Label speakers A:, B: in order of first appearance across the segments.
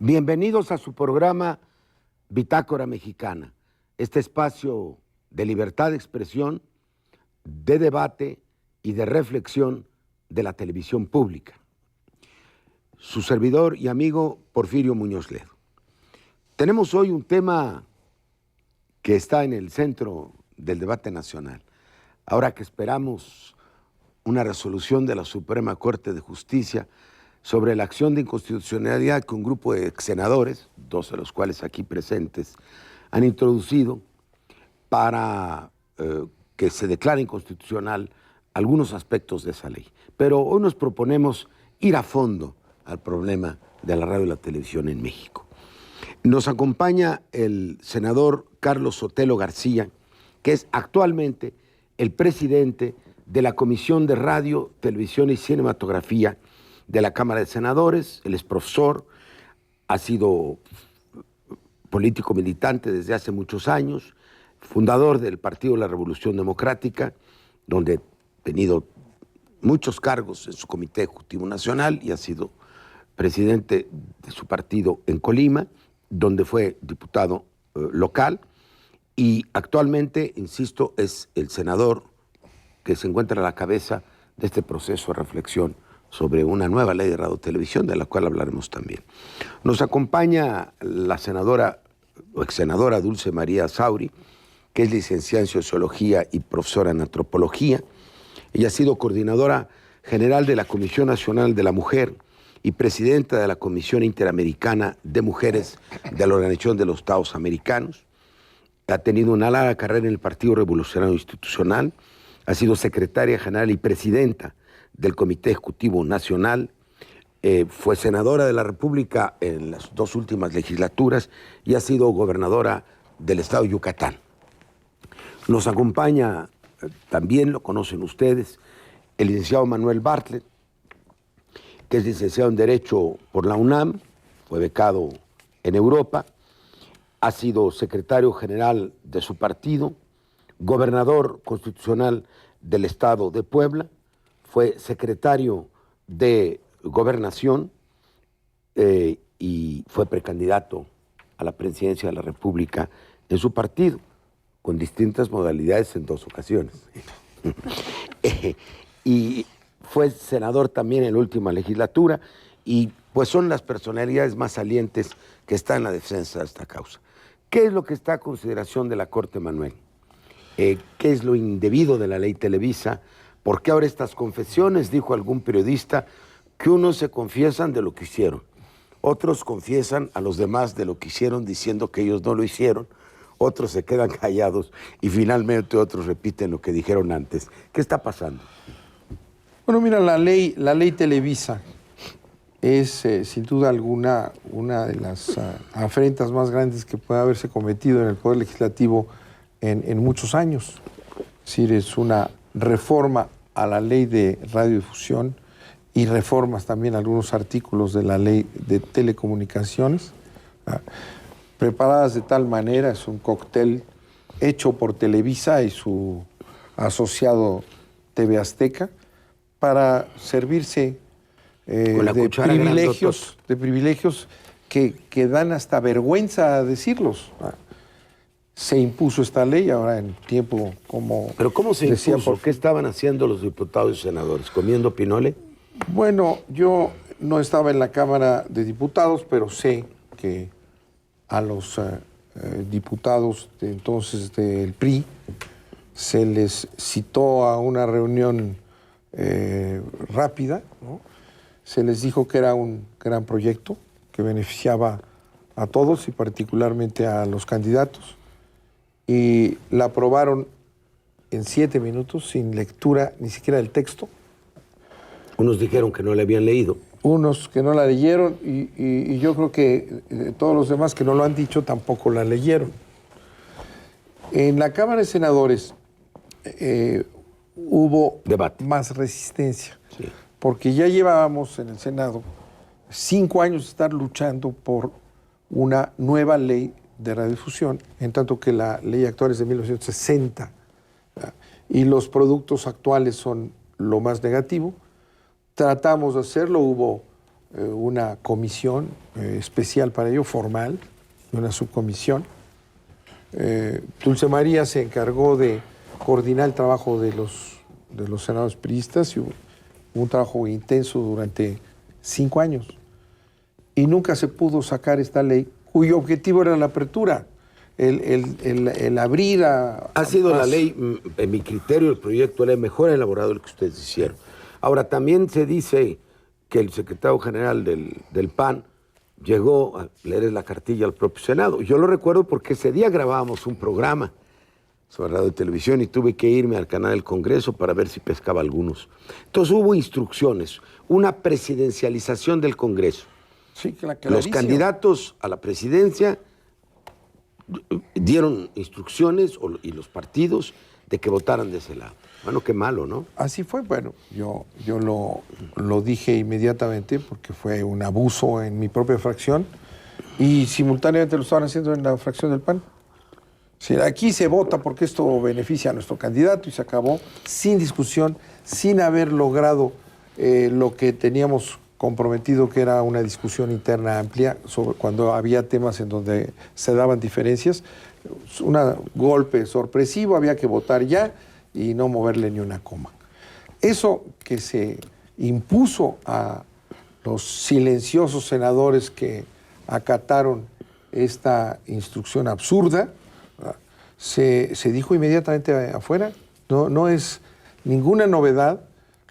A: Bienvenidos a su programa Bitácora Mexicana, este espacio de libertad de expresión, de debate y de reflexión de la televisión pública. Su servidor y amigo Porfirio Muñoz Ledo. Tenemos hoy un tema que está en el centro del debate nacional. Ahora que esperamos una resolución de la Suprema Corte de Justicia sobre la acción de inconstitucionalidad que un grupo de senadores, dos de los cuales aquí presentes, han introducido para que se declare inconstitucional algunos aspectos de esa ley. Pero hoy nos proponemos ir a fondo al problema de la radio y la televisión en México. Nos acompaña el senador Carlos Sotelo García, que es actualmente el presidente de la Comisión de Radio, Televisión y Cinematografía de la Cámara de Senadores. Él es profesor, ha sido político militante desde hace muchos años, fundador del Partido de la Revolución Democrática, donde ha tenido muchos cargos en su Comité Ejecutivo Nacional y ha sido presidente de su partido en Colima, donde fue diputado local, y actualmente, insisto, es el senador que se encuentra a la cabeza de este proceso de reflexión sobre una nueva ley de radio-televisión, de la cual hablaremos también. Nos acompaña la senadora o exsenadora Dulce María Sauri, que es licenciada en Sociología y profesora en Antropología. Ella ha sido coordinadora general de la Comisión Nacional de la Mujer y presidenta de la Comisión Interamericana de Mujeres de la Organización de los Estados Americanos. Ha tenido una larga carrera en el Partido Revolucionario Institucional, ha sido secretaria general y presidenta del Comité Ejecutivo Nacional, fue senadora de la República en las dos últimas legislaturas y ha sido gobernadora del estado de Yucatán. Nos acompaña, también lo conocen ustedes, el licenciado Manuel Bartlett, que es licenciado en Derecho por la UNAM, fue becado en Europa, ha sido secretario general de su partido, gobernador constitucional del estado de Puebla, fue secretario de Gobernación y fue precandidato a la presidencia de la República en su partido, con distintas modalidades en dos ocasiones. Y fue senador también en la última legislatura y pues son las personalidades más salientes que están en la defensa de esta causa. ¿Qué es lo que está a consideración de la Corte, Manuel? ¿Qué es lo indebido de la ley Televisa? ¿Por qué ahora estas confesiones? Dijo algún periodista que unos se confiesan de lo que hicieron, otros confiesan a los demás de lo que hicieron diciendo que ellos no lo hicieron, otros se quedan callados y finalmente otros repiten lo que dijeron antes. ¿Qué está pasando?
B: Bueno, mira, la ley Televisa es sin duda alguna una de las afrentas más grandes que puede haberse cometido en el Poder Legislativo en muchos años. Es decir, es una reforma a la ley de radiodifusión y reformas también a algunos artículos de la ley de telecomunicaciones, preparadas de tal manera, es un cóctel hecho por Televisa y su asociado TV Azteca para servirse de privilegios que dan hasta vergüenza decirlos. Se impuso esta ley ahora en tiempo como...
A: ¿Pero cómo se impuso? ¿Qué estaban haciendo los diputados y senadores? ¿Comiendo pinole?
B: Bueno, yo no estaba en la Cámara de Diputados, pero sé que a los diputados de entonces del PRI se les citó a una reunión rápida, ¿no? Se les dijo que era un gran proyecto que beneficiaba a todos y particularmente a los candidatos. Y la aprobaron en 7 minutos, sin lectura ni siquiera del texto.
A: Unos dijeron que no la habían leído.
B: Unos que no la leyeron y yo creo que todos los demás que no lo han dicho tampoco la leyeron. En la Cámara de Senadores hubo
A: debate,
B: más resistencia,
A: sí,
B: porque ya llevábamos en el Senado 5 años de estar luchando por una nueva ley de radiodifusión, en tanto que la ley actual es de 1960 y los productos actuales son lo más negativo. Tratamos de hacerlo, hubo una comisión especial para ello, formal, una subcomisión. Dulce María se encargó de coordinar el trabajo de los senadores priistas y hubo un trabajo intenso durante 5 años. Y nunca se pudo sacar esta ley, cuyo objetivo era la apertura, el abrir a...
A: Ha sido la ley, en mi criterio, el proyecto de ley mejor elaborado del que ustedes hicieron. Ahora, también se dice que el secretario general del PAN llegó a leer la cartilla al propio Senado. Yo lo recuerdo porque ese día grabábamos un programa sobre radio y televisión y tuve que irme al canal del Congreso para ver si pescaba algunos. Entonces hubo instrucciones, una presidencialización del Congreso.
B: Sí,
A: los candidatos a la presidencia dieron instrucciones y los partidos de que votaran de ese lado. Bueno, qué malo, ¿no?
B: Así fue. Bueno, yo lo dije inmediatamente porque fue un abuso en mi propia fracción y simultáneamente lo estaban haciendo en la fracción del PAN. Sí, aquí se vota porque esto beneficia a nuestro candidato y se acabó sin discusión, sin haber logrado lo que teníamos comprometido, que era una discusión interna amplia sobre cuando había temas en donde se daban diferencias. Un golpe sorpresivo, había que votar ya y no moverle ni una coma. Eso que se impuso a los silenciosos senadores que acataron esta instrucción absurda, se dijo inmediatamente afuera. No es ninguna novedad,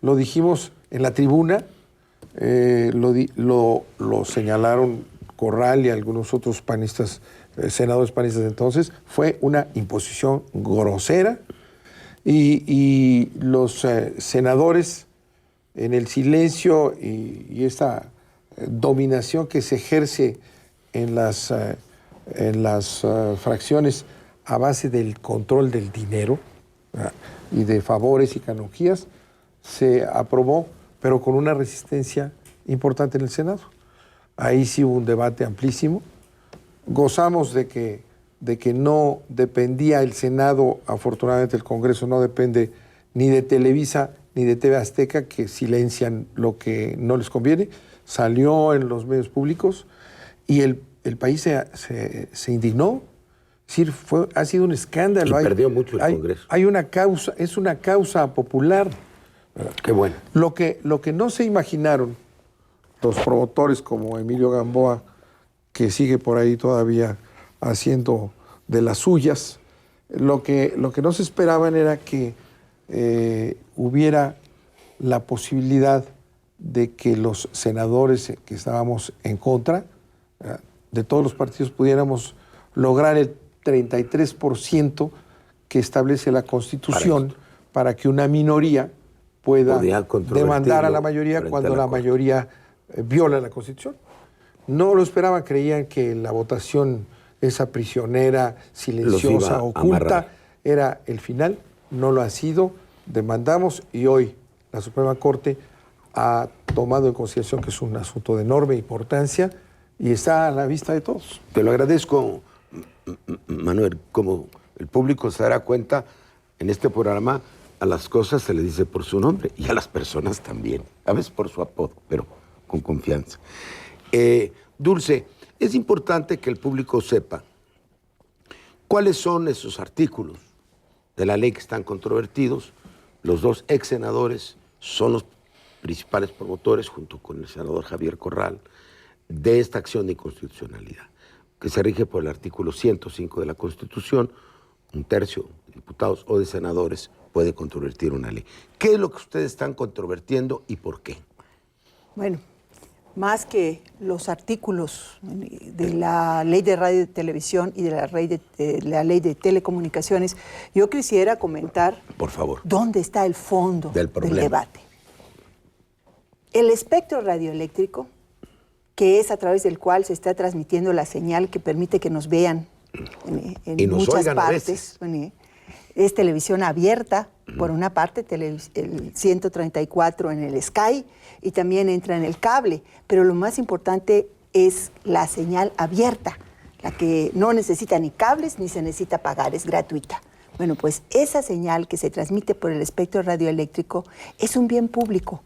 B: lo dijimos en la tribuna, lo señalaron Corral y algunos otros panistas, senadores panistas de entonces. Fue una imposición grosera y los senadores, en el silencio y esta dominación que se ejerce en las fracciones a base del control del dinero y de favores y canonjías, se aprobó, pero con una resistencia importante en el Senado. Ahí sí hubo un debate amplísimo. Gozamos de que no dependía el Senado, afortunadamente el Congreso no depende ni de Televisa ni de TV Azteca, que silencian lo que no les conviene. Salió en los medios públicos y el país se indignó. Es decir, ha sido un escándalo.
A: Y perdió mucho el Congreso.
B: Hay una causa, es una causa popular.
A: Qué bueno.
B: Lo que no se imaginaron los promotores como Emilio Gamboa, que sigue por ahí todavía haciendo de las suyas, lo que no se esperaban era que hubiera la posibilidad de que los senadores que estábamos en contra de todos los partidos pudiéramos lograr el 33% que establece la Constitución para que una minoría pueda demandar a la mayoría cuando la mayoría viola la Constitución. No lo esperaban, creían que la votación, esa prisionera, silenciosa, oculta, era el final. No lo ha sido. Demandamos y hoy la Suprema Corte ha tomado en consideración que es un asunto de enorme importancia y está a la vista de todos.
A: Te lo agradezco, Manuel. Como el público se dará cuenta, en este programa a las cosas se le dice por su nombre y a las personas también, a veces por su apodo, pero con confianza. Dulce, es importante que el público sepa cuáles son esos artículos de la ley que están controvertidos. Los dos ex senadores son los principales promotores, junto con el senador Javier Corral, de esta acción de inconstitucionalidad, que se rige por el artículo 105 de la Constitución. Un tercio de diputados o de senadores puede controvertir una ley. ¿Qué es lo que ustedes están controvertiendo y por qué?
C: Bueno, más que los artículos de la Ley de Radio y Televisión y de la Ley de Telecomunicaciones, yo quisiera comentar,
A: por favor,
C: dónde está el fondo del debate. El espectro radioeléctrico, que es a través del cual se está transmitiendo la señal que permite que nos vean en muchas partes. Es televisión abierta, por una parte, el 134 en el Sky y también entra en el cable, pero lo más importante es la señal abierta, la que no necesita ni cables ni se necesita pagar, es gratuita. Bueno, pues esa señal que se transmite por el espectro radioeléctrico es un bien público,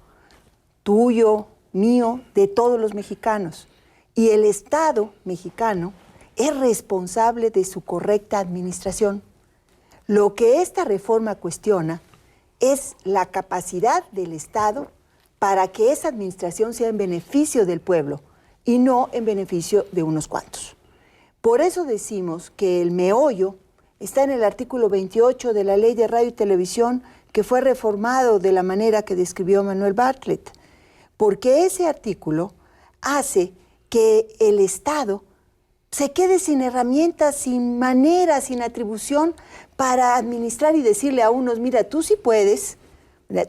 C: tuyo, mío, de todos los mexicanos. Y el Estado mexicano es responsable de su correcta administración. Lo que esta reforma cuestiona es la capacidad del Estado para que esa administración sea en beneficio del pueblo y no en beneficio de unos cuantos. Por eso decimos que el meollo está en el artículo 28 de la Ley de Radio y Televisión, que fue reformado de la manera que describió Manuel Bartlett, porque ese artículo hace que el Estado se quede sin herramientas, sin manera, sin atribución para administrar y decirle a unos, mira, tú sí puedes,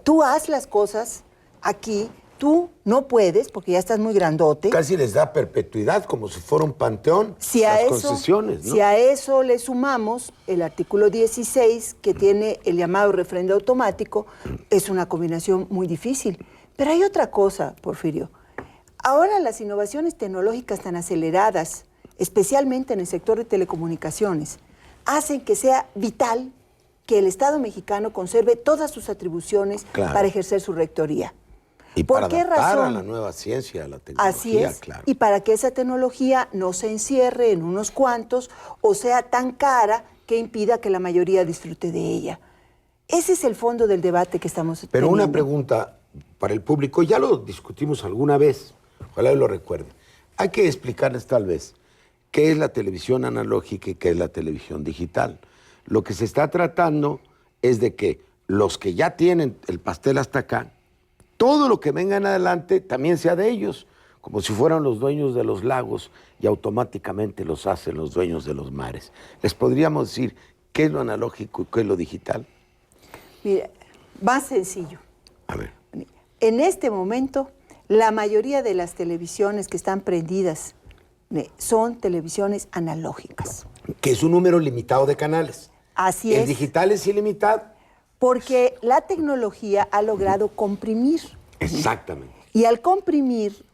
C: tú haz las cosas aquí, tú no puedes porque ya estás muy grandote.
A: Casi les da perpetuidad, como si fuera un panteón, las concesiones, ¿no?
C: Si a eso le sumamos el artículo 16, que tiene el llamado refrendo automático, es una combinación muy difícil. Pero hay otra cosa, Porfirio. Ahora las innovaciones tecnológicas tan aceleradas, especialmente en el sector de telecomunicaciones, hacen que sea vital que el Estado mexicano conserve todas sus atribuciones para ejercer su rectoría.
A: Y para adaptar a la nueva ciencia, a la tecnología.
C: Así es, claro. Y para que esa tecnología no se encierre en unos cuantos o sea tan cara que impida que la mayoría disfrute de ella. Ese es el fondo del debate que estamos teniendo.
A: Pero una pregunta para el público, ya lo discutimos alguna vez, ojalá lo recuerde. Hay que explicarles tal vez qué es la televisión analógica y qué es la televisión digital. Lo que se está tratando es de que los que ya tienen el pastel hasta acá, todo lo que venga en adelante también sea de ellos, como si fueran los dueños de los lagos y automáticamente los hacen los dueños de los mares. ¿Les podríamos decir qué es lo analógico y qué es lo digital?
C: Mira, más sencillo.
A: A ver.
C: En este momento, la mayoría de las televisiones que están prendidas son televisiones analógicas.
A: Que es un número limitado de canales.
C: Así es.
A: El digital es ilimitado.
C: Porque la tecnología ha logrado comprimir.
A: Exactamente.
C: Y al comprimir,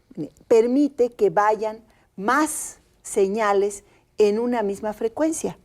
C: permite que vayan más señales en una misma frecuencia.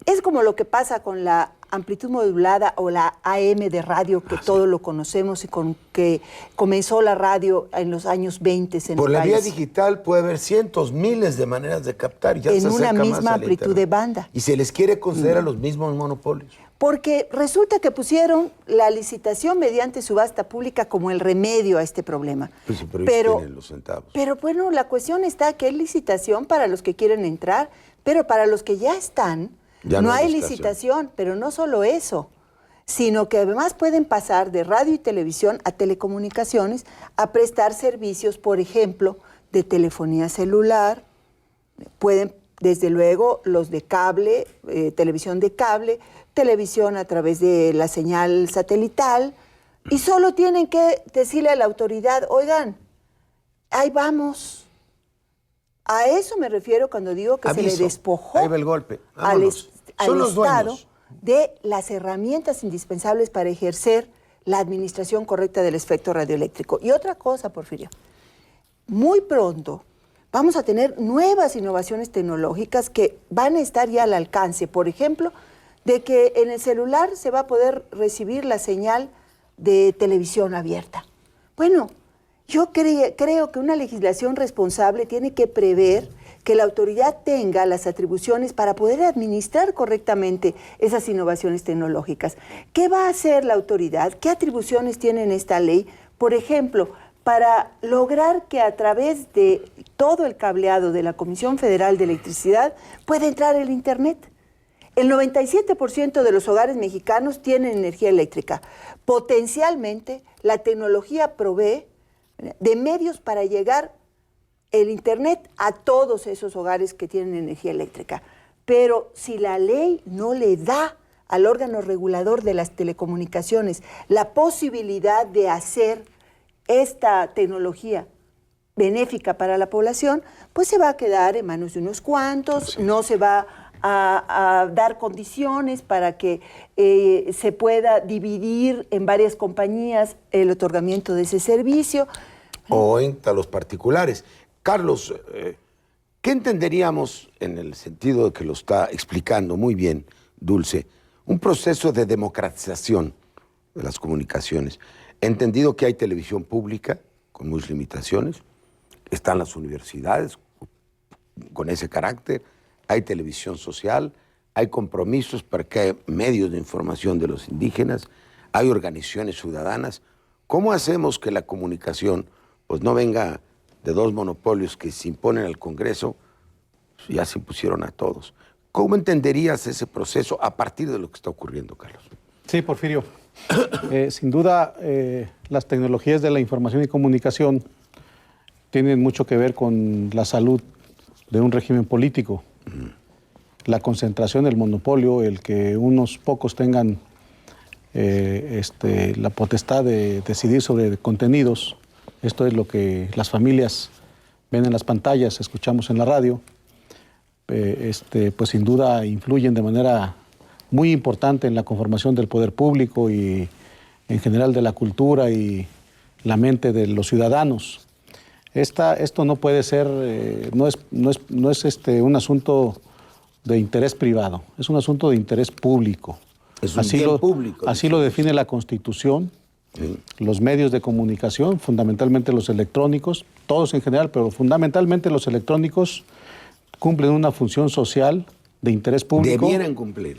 C: Es como lo que pasa con la amplitud modulada o la AM de radio, que todos lo conocemos y con que comenzó la radio en los años 20 en el país.
A: Por la vía digital puede haber cientos, miles de maneras de captar. Ya
C: en una misma amplitud de banda.
A: Y se les quiere conceder a los mismos monopolios.
C: Porque resulta que pusieron la licitación mediante subasta pública como el remedio a este problema.
A: Pues sí, pero tienen los centavos.
C: Pero bueno, la cuestión está que es licitación para los que quieren entrar, pero para los que ya están, ya no hay licitación. Pero no solo eso, sino que además pueden pasar de radio y televisión a telecomunicaciones a prestar servicios, por ejemplo, de telefonía celular, pueden, desde luego, los de cable, televisión de cable, televisión a través de la señal satelital, y solo tienen que decirle a la autoridad, oigan, ahí vamos. A eso me refiero cuando digo que se le despojó
A: ahí va el golpe.
C: al Estado de las herramientas indispensables para ejercer la administración correcta del espectro radioeléctrico. Y otra cosa, Porfirio, muy pronto vamos a tener nuevas innovaciones tecnológicas que van a estar ya al alcance. Por ejemplo, de que en el celular se va a poder recibir la señal de televisión abierta. Bueno, yo creo que una legislación responsable tiene que prever que la autoridad tenga las atribuciones para poder administrar correctamente esas innovaciones tecnológicas. ¿Qué va a hacer la autoridad? ¿Qué atribuciones tiene en esta ley? Por ejemplo, para lograr que a través de todo el cableado de la Comisión Federal de Electricidad pueda entrar el Internet. El 97% de los hogares mexicanos tienen energía eléctrica. Potencialmente, la tecnología provee de medios para llegar el Internet a todos esos hogares que tienen energía eléctrica. Pero si la ley no le da al órgano regulador de las telecomunicaciones la posibilidad de hacer esta tecnología benéfica para la población, pues se va a quedar en manos de unos cuantos, no se va a dar condiciones para que se pueda dividir en varias compañías el otorgamiento de ese servicio.
A: O a los particulares. Carlos, ¿qué entenderíamos en el sentido de que lo está explicando muy bien Dulce? Un proceso de democratización de las comunicaciones. Entendido que hay televisión pública, con muchas limitaciones, están las universidades con ese carácter, hay televisión social, hay compromisos para que haya medios de información de los indígenas, hay organizaciones ciudadanas. ¿Cómo hacemos que la comunicación pues no venga de dos monopolios que se imponen al Congreso? Ya se impusieron a todos. ¿Cómo entenderías ese proceso a partir de lo que está ocurriendo, Carlos?
D: Sí, Porfirio. Sin duda, las tecnologías de la información y comunicación tienen mucho que ver con la salud de un régimen político. La concentración, el monopolio, el que unos pocos tengan la potestad de decidir sobre contenidos. Esto es lo que las familias ven en las pantallas, escuchamos en la radio. Pues sin duda influyen de manera muy importante en la conformación del poder público y en general de la cultura y la mente de los ciudadanos. Esto no puede ser, no es un asunto de interés privado, es un asunto de interés público.
A: Es un bien público.
D: Así lo define la Constitución, sí. Los medios de comunicación, fundamentalmente los electrónicos, todos en general, pero fundamentalmente los electrónicos, cumplen una función social de interés público.
A: Debieran cumplir.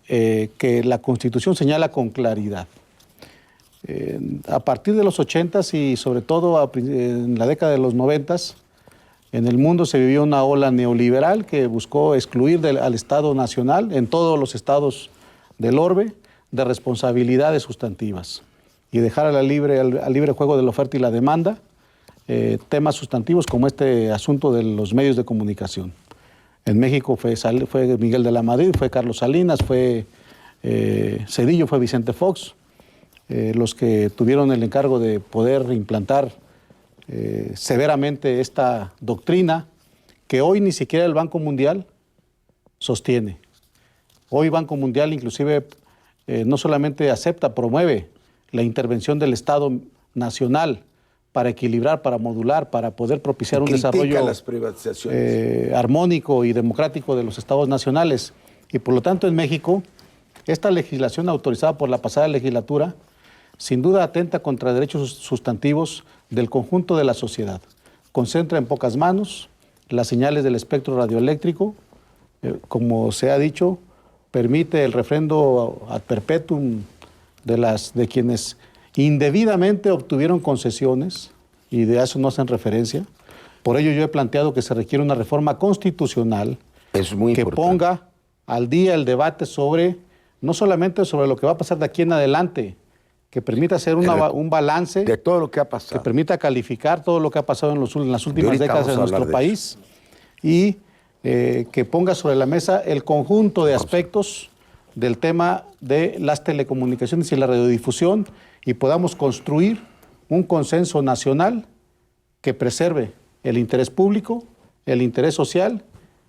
D: Que la Constitución señala con claridad. A partir de los 80s y sobre todo en la década de los 90s, en el mundo se vivió una ola neoliberal que buscó excluir al Estado nacional, en todos los estados del orbe, de responsabilidades sustantivas y dejar al libre juego de la oferta y la demanda temas sustantivos como este asunto de los medios de comunicación. En México fue Miguel de la Madrid, fue Carlos Salinas, fue Zedillo, fue Vicente Fox, los que tuvieron el encargo de poder implantar severamente esta doctrina que hoy ni siquiera el Banco Mundial sostiene. Hoy Banco Mundial inclusive no solamente acepta, promueve la intervención del Estado nacional para equilibrar, para modular, para poder propiciar un desarrollo
A: las privatizaciones.
D: Armónico y democrático de los estados nacionales. Y por lo tanto en México, esta legislación autorizada por la pasada legislatura, sin duda atenta contra derechos sustantivos del conjunto de la sociedad. Concentra en pocas manos las señales del espectro radioeléctrico, como se ha dicho, permite el refrendo ad perpetuum de quienes indebidamente obtuvieron concesiones, y de eso no hacen referencia. Por ello yo he planteado que se requiere una reforma constitucional que ponga al día el debate no solamente sobre lo que va a pasar de aquí en adelante, que permita hacer un balance
A: de todo lo que ha pasado,
D: que permita calificar todo lo que ha pasado en las últimas décadas de nuestro país y que ponga sobre la mesa el conjunto de aspectos del tema de las telecomunicaciones y la radiodifusión y podamos construir un consenso nacional que preserve el interés público, el interés social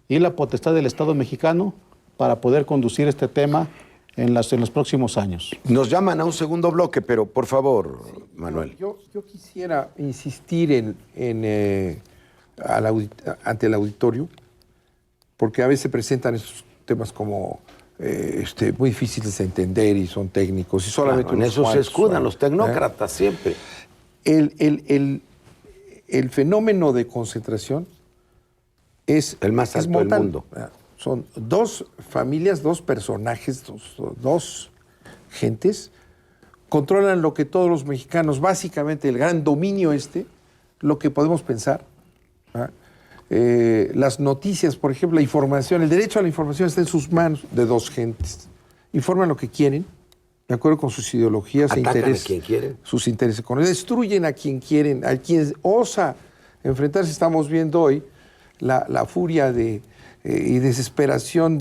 D: y la potestad del Estado mexicano para poder conducir este tema en los próximos años.
A: Nos llaman a un segundo bloque, pero por favor, sí, Manuel.
B: Yo quisiera insistir ante el auditorio, porque a veces se presentan estos temas como muy difíciles de entender y son técnicos y solamente
A: en eso se escudan los tecnócratas siempre.
B: El fenómeno de concentración es
A: el más alto del mundo.
B: Son dos familias, dos personajes, dos gentes, controlan lo que todos los mexicanos, básicamente el gran dominio lo que podemos pensar. Las noticias, por ejemplo, la información, el derecho a la información está en sus manos de dos gentes. Informan lo que quieren, de acuerdo con sus ideologías e intereses.
A: A quien quieren.
B: Sus intereses económicos. Destruyen a quien quieren, a quien osa enfrentarse. Estamos viendo hoy la furia y desesperación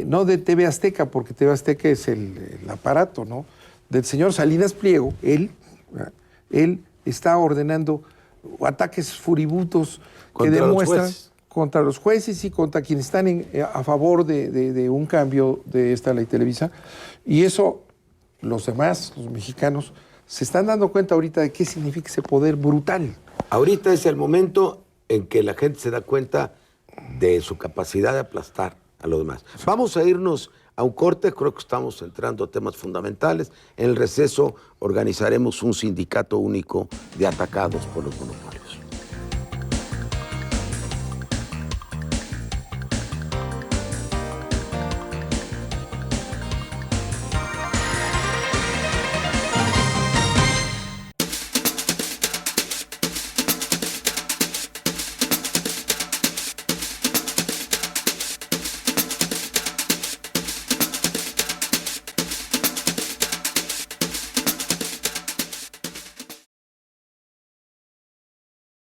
B: no de TV Azteca, porque TV Azteca es el aparato, ¿no? Del señor Salinas Pliego. Él está ordenando ataques furibundos que demuestran contra los jueces y contra quienes están a favor de un cambio de esta ley Televisa. Y eso, los demás, los mexicanos, se están dando cuenta ahorita de qué significa ese poder brutal.
A: Ahorita es el momento en que la gente se da cuenta de su capacidad de aplastar a lo demás. Vamos a irnos a un corte, creo que estamos entrando a temas fundamentales. En el receso organizaremos un sindicato único de atacados por los monopolios.